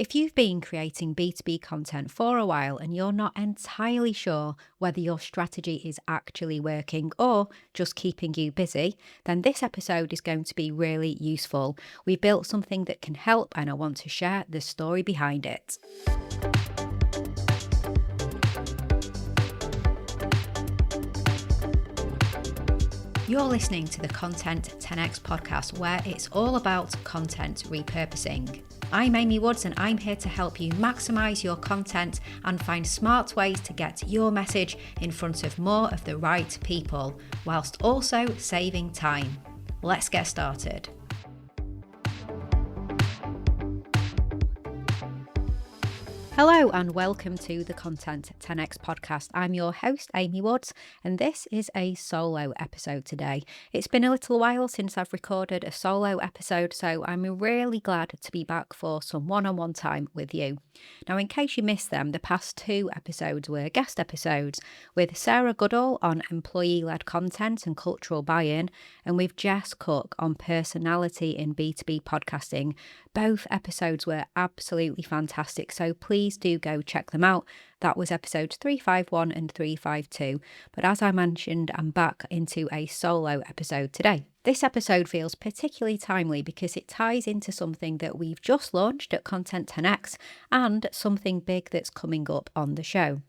If you've been creating B2B content for a while and you're not entirely sure whether your strategy is actually working or just keeping you busy, then this episode is going to be really useful. We've built something that can help and I want to share the story behind it. You're listening to the Content 10x podcast, where it's all about content repurposing. I'm Amy Woods and I'm here to help you maximise your content and find smart ways to get your message in front of more of the right people, whilst also saving time. Let's get started. Hello and welcome to the Content 10x podcast. I'm your host, Amy Woods, and this is a solo episode today. It's been a little while since I've recorded a solo episode, so I'm really glad to be back for some one-on-one time with you. Now, in case you missed them, the past two episodes were guest episodes with Sarah Goodall on employee-led content and cultural buy-in, and with Jess Cook on personality in B2B podcasting. Both episodes were absolutely fantastic, so please do go check them out. That was episodes 351 and 352. But as I mentioned, I'm back into a solo episode today. This episode feels particularly timely because it ties into something that we've just launched at Content 10x and something big that's coming up on the show.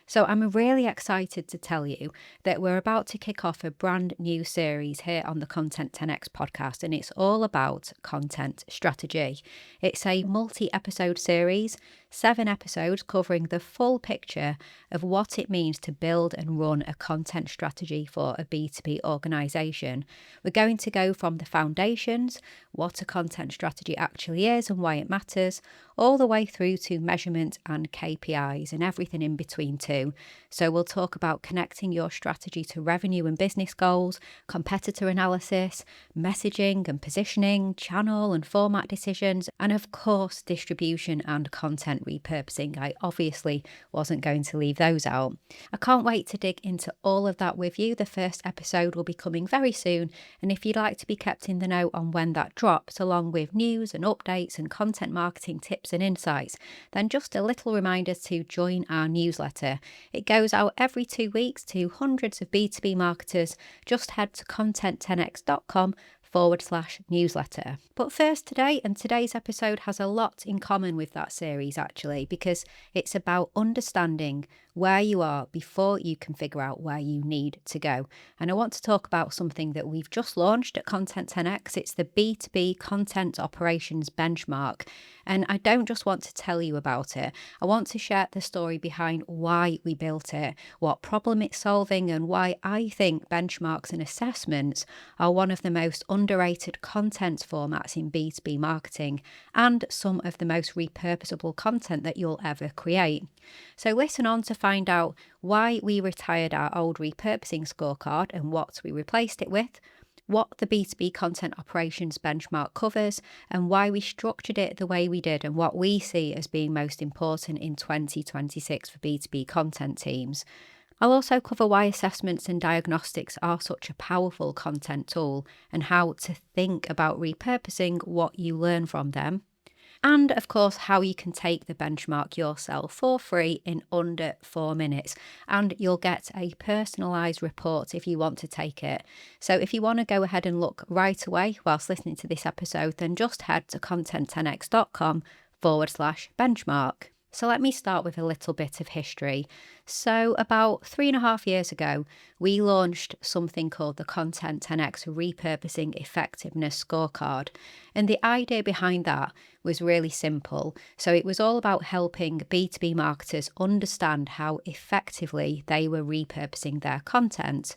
So I'm really excited to tell you that we're about to kick off a brand new series here on the Content 10x podcast, and it's all about content strategy. It's a multi-episode series, 7 episodes covering the full picture of what it means to build and run a content strategy for a B2B organisation. We're going to go from the foundations, what a content strategy actually is and why it matters, all the way through to measurement and KPIs and everything in between too. So we'll talk about connecting your strategy to revenue and business goals, competitor analysis, messaging and positioning, channel and format decisions, and of course distribution and content repurposing. I obviously wasn't going to leave those out. I can't wait to dig into all of that with you. The first episode will be coming very soon, and if you'd like to be kept in the know on when that drops, along with news and updates and content marketing tips and insights, then just a little reminder to join our newsletter. It goes out every 2 weeks to hundreds of B2B marketers. Just head to content10x.com/newsletter. But first today's episode has a lot in common with that series actually, because it's about understanding where you are before you can figure out where you need to go. And I want to talk about something that we've just launched at Content 10x. It's the B2B Content Operations Benchmark. And I don't just want to tell you about it. I want to share the story behind why we built it, what problem it's solving, and why I think benchmarks and assessments are one of the most underrated content formats in B2B marketing and some of the most repurposable content that you'll ever create. So listen on to find out why we retired our old repurposing scorecard and what we replaced it with, what the B2B Content Operations Benchmark covers, and why we structured it the way we did and what we see as being most important in 2026 for B2B content teams. I'll also cover why assessments and diagnostics are such a powerful content tool and how to think about repurposing what you learn from them. And of course, how you can take the benchmark yourself for free in under 4 minutes. And you'll get a personalised report if you want to take it. So if you want to go ahead and look right away whilst listening to this episode, then just head to content10x.com/benchmark. So let me start with a little bit of history. So about 3.5 years ago, we launched something called the Content 10x Repurposing Effectiveness Scorecard. And the idea behind that was really simple. So it was all about helping B2B marketers understand how effectively they were repurposing their content.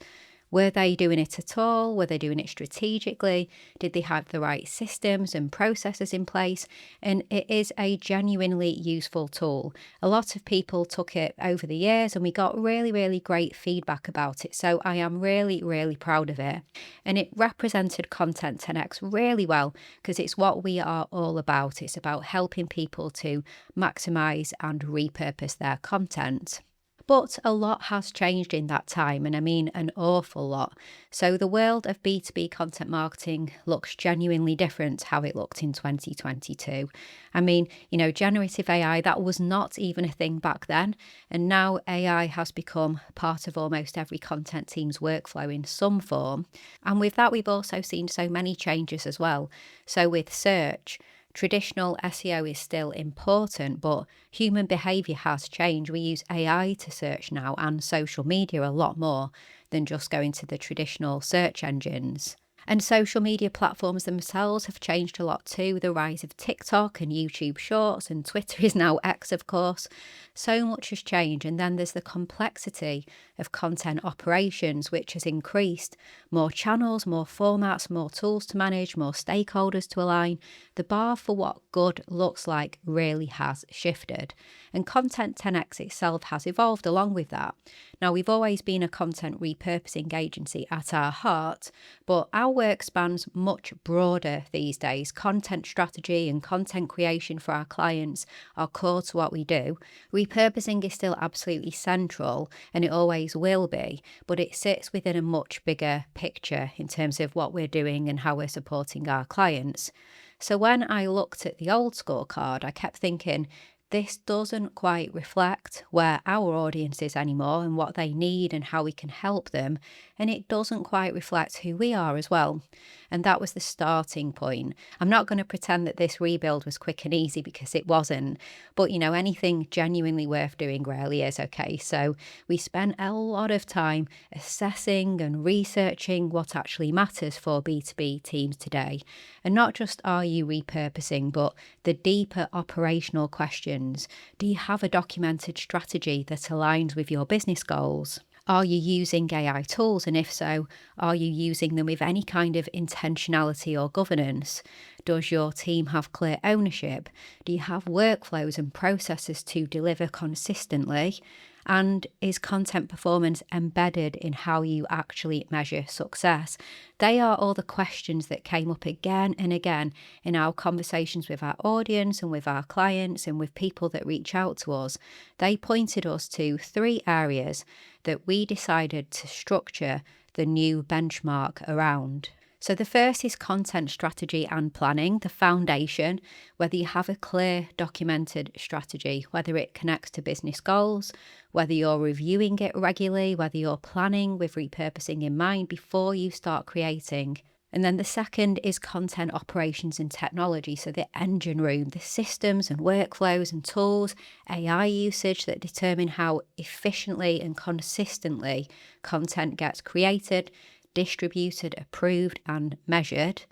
Were they doing it at all? Were they doing it strategically? Did they have the right systems and processes in place? And it is a genuinely useful tool. A lot of people took it over the years and we got really, really great feedback about it. So I am really, really proud of it. And it represented Content 10x really well because it's what we are all about. It's about helping people to maximise and repurpose their content. But a lot has changed in that time, and I mean an awful lot. So the world of B2B content marketing looks genuinely different to how it looked in 2022. I mean, generative AI, that was not even a thing back then. And now AI has become part of almost every content team's workflow in some form. And with that, we've also seen so many changes as well. So with search, traditional SEO is still important, but human behaviour has changed. We use AI to search now and social media a lot more than just going to the traditional search engines. And social media platforms themselves have changed a lot too. The rise of TikTok and YouTube Shorts, and Twitter is now X, of course. So much has changed. And then there's the complexity of content operations, which has increased. More channels, more formats, more tools to manage, more stakeholders to align. The bar for what good looks like really has shifted. And Content 10X itself has evolved along with that. Now, we've always been a content repurposing agency at our heart, but our work spans much broader these days. Content strategy and content creation for our clients are core to what we do. Repurposing is still absolutely central, and it always will be, but it sits within a much bigger picture in terms of what we're doing and how we're supporting our clients. So when I looked at the old scorecard, I kept thinking, this doesn't quite reflect where our audience is anymore and what they need and how we can help them. And it doesn't quite reflect who we are as well. And that was the starting point. I'm not going to pretend that this rebuild was quick and easy, because it wasn't. But, anything genuinely worth doing rarely is, okay? So we spent a lot of time assessing and researching what actually matters for B2B teams today. And not just are you repurposing, but the deeper operational questions. Do you have a documented strategy that aligns with your business goals? Are you using AI tools? And if so, are you using them with any kind of intentionality or governance? Does your team have clear ownership? Do you have workflows and processes to deliver consistently? And is content performance embedded in how you actually measure success? They are all the questions that came up again and again in our conversations with our audience and with our clients and with people that reach out to us. They pointed us to 3 areas that we decided to structure the new benchmark around. So the first is content strategy and planning, the foundation, whether you have a clear documented strategy, whether it connects to business goals, whether you're reviewing it regularly, whether you're planning with repurposing in mind before you start creating. And then the second is content operations and technology, so the engine room, the systems and workflows and tools, AI usage that determine how efficiently and consistently content gets created, distributed, approved and measured.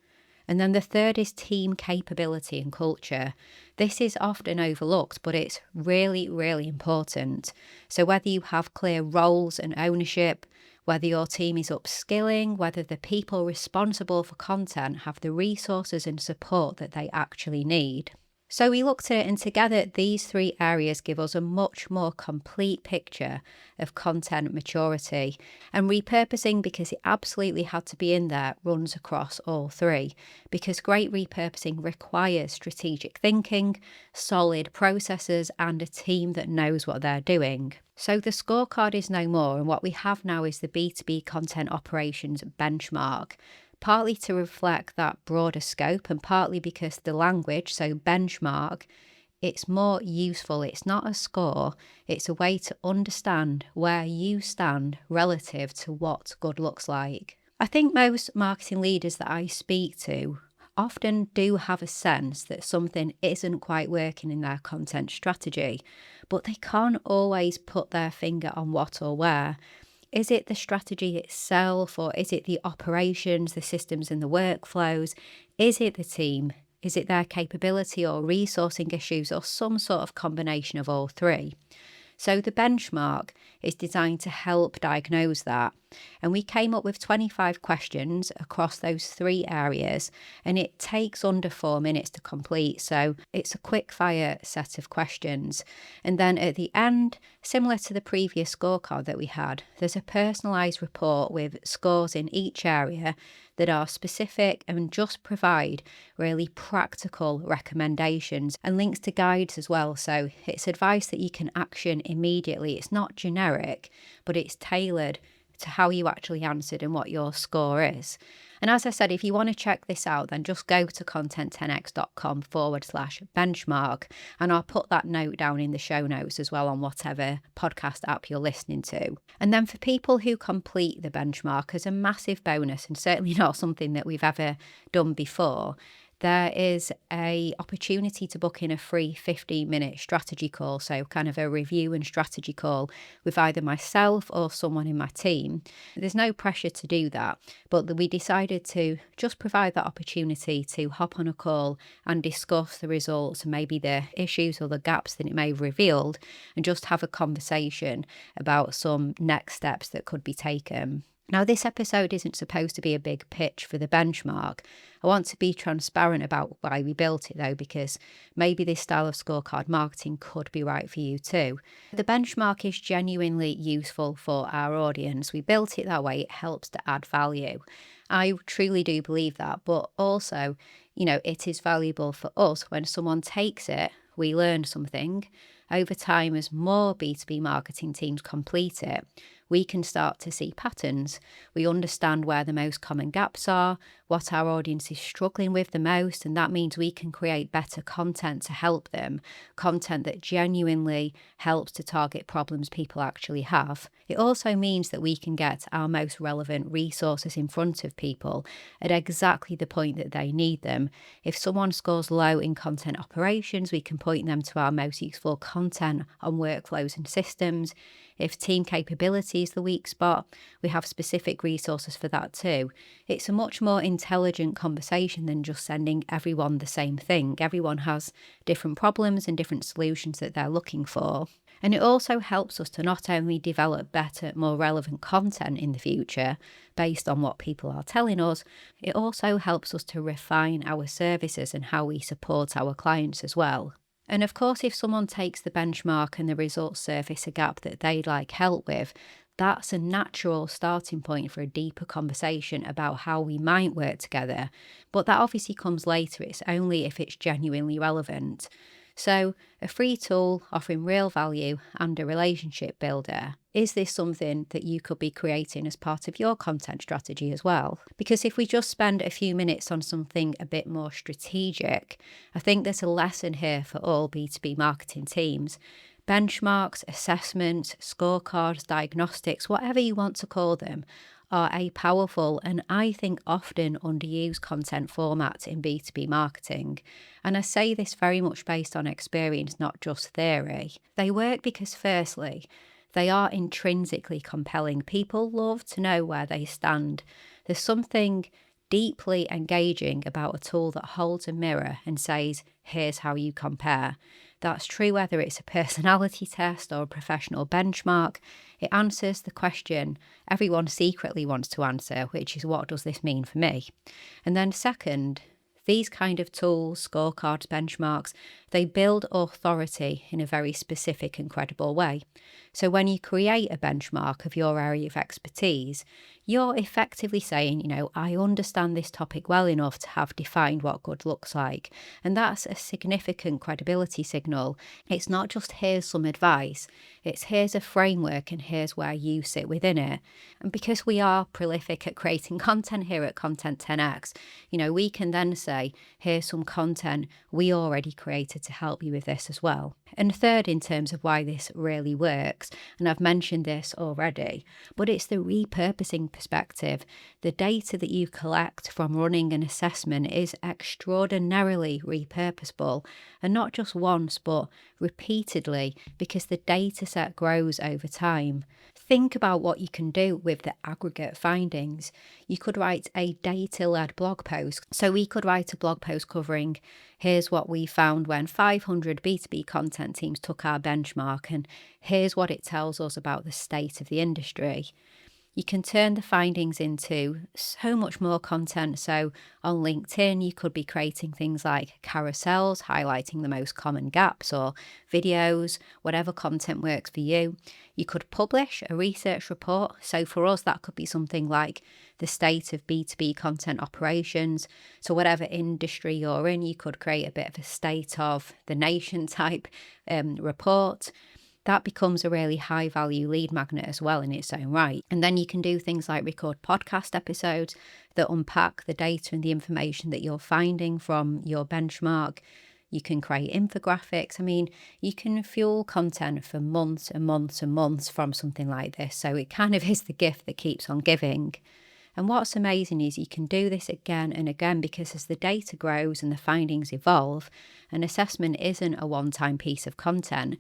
And then the third is team capability and culture. This is often overlooked, but it's really, really important. So whether you have clear roles and ownership, whether your team is upskilling, whether the people responsible for content have the resources and support that they actually need. So we looked at it, and together these 3 areas give us a much more complete picture of content maturity. And repurposing, because it absolutely had to be in there, runs across all 3. Because great repurposing requires strategic thinking, solid processes, and a team that knows what they're doing. So the scorecard is no more, and what we have now is the B2B Content Operations Benchmark. Partly to reflect that broader scope, and partly because the language, so benchmark, it's more useful. It's not a score. It's a way to understand where you stand relative to what good looks like. I think most marketing leaders that I speak to often do have a sense that something isn't quite working in their content strategy, but they can't always put their finger on what or where. Is it the strategy itself, or is it the operations, the systems and the workflows? Is it the team? Is it their capability or resourcing issues, or some sort of combination of all 3? So the benchmark is designed to help diagnose that. And we came up with 25 questions across those 3 areas, and it takes under 4 minutes to complete. So it's a quick fire set of questions. And then at the end, similar to the previous scorecard that we had, there's a personalised report with scores in each area that are specific and just provide really practical recommendations and links to guides as well. So it's advice that you can action immediately. It's not generic, but it's tailored to how you actually answered and what your score is. And as I said, if you want to check this out, then just go to content10x.com/benchmark. And I'll put that note down in the show notes as well on whatever podcast app you're listening to. And then for people who complete the benchmark as a massive bonus, and certainly not something that we've ever done before, there is an opportunity to book in a free 15-minute strategy call, so kind of a review and strategy call with either myself or someone in my team. There's no pressure to do that, but we decided to just provide that opportunity to hop on a call and discuss the results and maybe the issues or the gaps that it may have revealed, and just have a conversation about some next steps that could be taken. Now, this episode isn't supposed to be a big pitch for the benchmark. I want to be transparent about why we built it though, because maybe this style of scorecard marketing could be right for you too. The benchmark is genuinely useful for our audience. We built it that way. It helps to add value. I truly do believe that, but also, it is valuable for us when someone takes it, we learn something. Over time, as more B2B marketing teams complete it, we can start to see patterns. We understand where the most common gaps are, what our audience is struggling with the most, and that means we can create better content to help them, content that genuinely helps to target problems people actually have. It also means that we can get our most relevant resources in front of people at exactly the point that they need them. If someone scores low in content operations, we can point them to our most useful content on workflows and systems. If team capability is the weak spot, we have specific resources for that too. It's a much more intelligent conversation than just sending everyone the same thing. Everyone has different problems and different solutions that they're looking for. And it also helps us to not only develop better, more relevant content in the future based on what people are telling us, it also helps us to refine our services and how we support our clients as well. And of course, if someone takes the benchmark and the results surface a gap that they'd like help with, that's a natural starting point for a deeper conversation about how we might work together. But that obviously comes later. It's only if it's genuinely relevant. So, a free tool offering real value and a relationship builder. Is this something that you could be creating as part of your content strategy as well? Because if we just spend a few minutes on something a bit more strategic, I think there's a lesson here for all B2B marketing teams. Benchmarks, assessments, scorecards, diagnostics, whatever you want to call them, are a powerful and I think often underused content format in B2B marketing. And I say this very much based on experience, not just theory. They work because firstly, they are intrinsically compelling. People love to know where they stand. There's something deeply engaging about a tool that holds a mirror and says, here's how you compare. That's true whether it's a personality test or a professional benchmark. It answers the question everyone secretly wants to answer, which is, what does this mean for me? And then second, these kind of tools, scorecards, benchmarks, they build authority in a very specific and credible way. So when you create a benchmark of your area of expertise, you're effectively saying, I understand this topic well enough to have defined what good looks like. And that's a significant credibility signal. It's not just here's some advice, it's here's a framework and here's where you sit within it. And because we are prolific at creating content here at Content 10x, we can then say, here's some content we already created to help you with this as well. And third, in terms of why this really works, and I've mentioned this already, but it's the repurposing perspective. The data that you collect from running an assessment is extraordinarily repurposable, and not just once, but repeatedly, because the data set grows over time. Think about what you can do with the aggregate findings. You could write a data-led blog post. So we could write a blog post covering, here's what we found when 500 B2B content teams took our benchmark, and here's what it tells us about the state of the industry. You can turn the findings into so much more content. So on LinkedIn, you could be creating things like carousels, highlighting the most common gaps, or videos, whatever content works for you. You could publish a research report. So for us, that could be something like the state of B2B content operations. So whatever industry you're in, you could create a bit of a state of the nation type report. That becomes a really high value lead magnet as well in its own right. And then you can do things like record podcast episodes that unpack the data and the information that you're finding from your benchmark. You can create infographics. I mean, you can fuel content for months and months and months from something like this. So it kind of is the gift that keeps on giving. And what's amazing is you can do this again and again, because as the data grows and the findings evolve, an assessment isn't a one-time piece of content.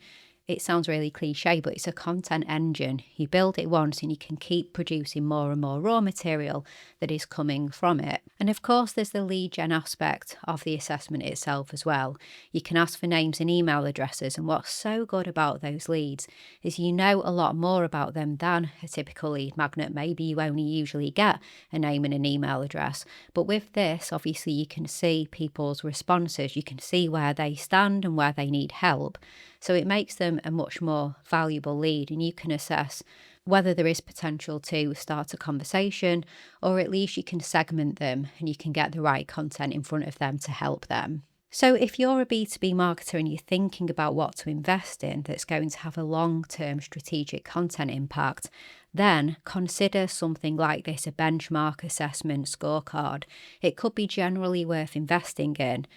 It sounds really cliche, but it's a content engine. You build it once and you can keep producing more and more raw material that is coming from it. And of course, there's the lead gen aspect of the assessment itself as well. You can ask for names and email addresses. And what's so good about those leads is you know a lot more about them than a typical lead magnet. Maybe you only usually get a name and an email address. But with this, obviously, you can see people's responses. You can see where they stand and where they need help. So it makes them a much more valuable lead, and you can assess whether there is potential to start a conversation, or at least you can segment them and you can get the right content in front of them to help them. So if you're a B2B marketer and you're thinking about what to invest in that's going to have a long-term strategic content impact, then consider something like this, a benchmark assessment scorecard. It could be generally worth investing in.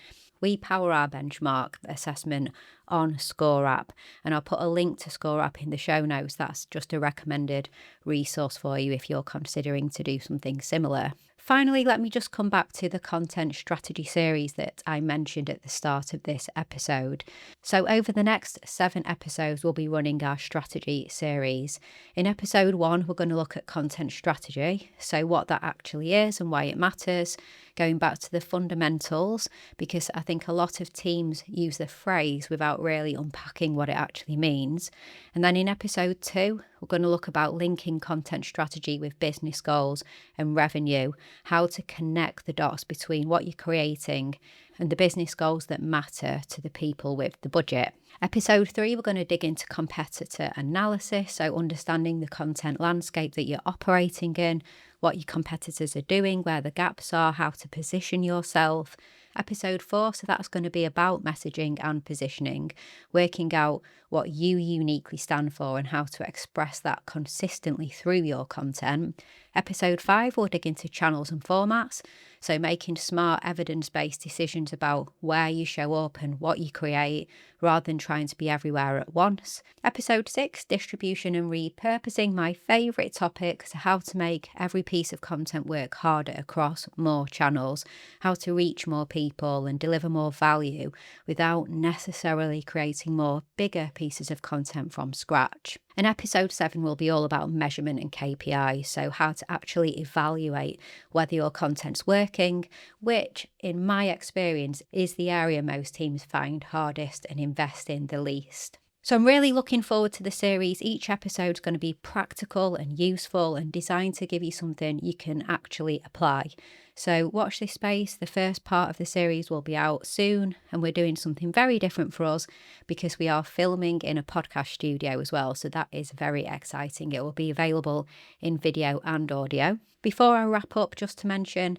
We power our benchmark assessment on ScoreApp, and I'll put a link to ScoreApp in the show notes. That's just a recommended resource for you if you're considering to do something similar. Finally, let me just come back to the content strategy series that I mentioned at the start of this episode. So over the next 7 episodes, we'll be running our strategy series. In episode 1, we're going to look at content strategy, so what that actually is and why it matters, going back to the fundamentals, because I think a lot of teams use the phrase without really unpacking what it actually means. And then in episode 2, we're going to look about linking content strategy with business goals and revenue, how to connect the dots between what you're creating and the business goals that matter to the people with the budget. Episode 3, we're going to dig into competitor analysis, so understanding the content landscape that you're operating in, what your competitors are doing, where the gaps are, how to position yourself. Episode 4, so that's going to be about messaging and positioning, working out what you uniquely stand for and how to express that consistently through your content. Episode 5, we'll dig into channels and formats, so making smart evidence-based decisions about where you show up and what you create, rather than trying to be everywhere at once. Episode 6, distribution and repurposing, my favourite topic, so how to make every piece of content work harder across more channels, how to reach more people and deliver more value without necessarily creating more bigger pieces of content from scratch. And episode 7 will be all about measurement and KPIs, so how to actually evaluate whether your content's working, which in my experience is the area most teams find hardest and invest in the least. So I'm really looking forward to the series. Each episode is going to be practical and useful and designed to give you something you can actually apply. So watch this space. The first part of the series will be out soon, and we're doing something very different for us because we are filming in a podcast studio as well. So that is very exciting. It will be available in video and audio. Before I wrap up, just to mention,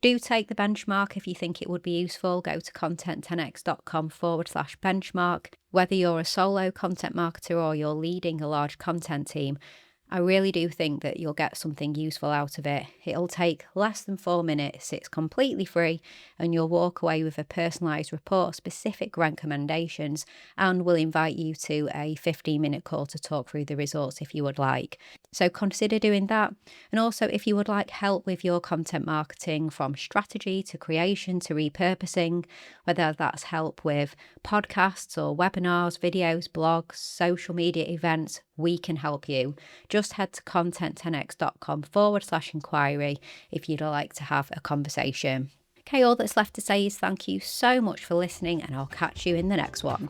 do take the benchmark if you think it would be useful. Go to content10x.com/benchmark. Whether you're a solo content marketer or you're leading a large content team, I really do think that you'll get something useful out of it. It'll take less than 4 minutes, it's completely free, and you'll walk away with a personalised report, specific recommendations, and we'll invite you to a 15-minute call to talk through the results if you would like. So consider doing that. And also, if you would like help with your content marketing, from strategy to creation to repurposing, whether that's help with podcasts or webinars, videos, blogs, social media events, we can help you. Just head to content10x.com/inquiry if you'd like to have a conversation. Okay, all that's left to say is thank you so much for listening, and I'll catch you in the next one.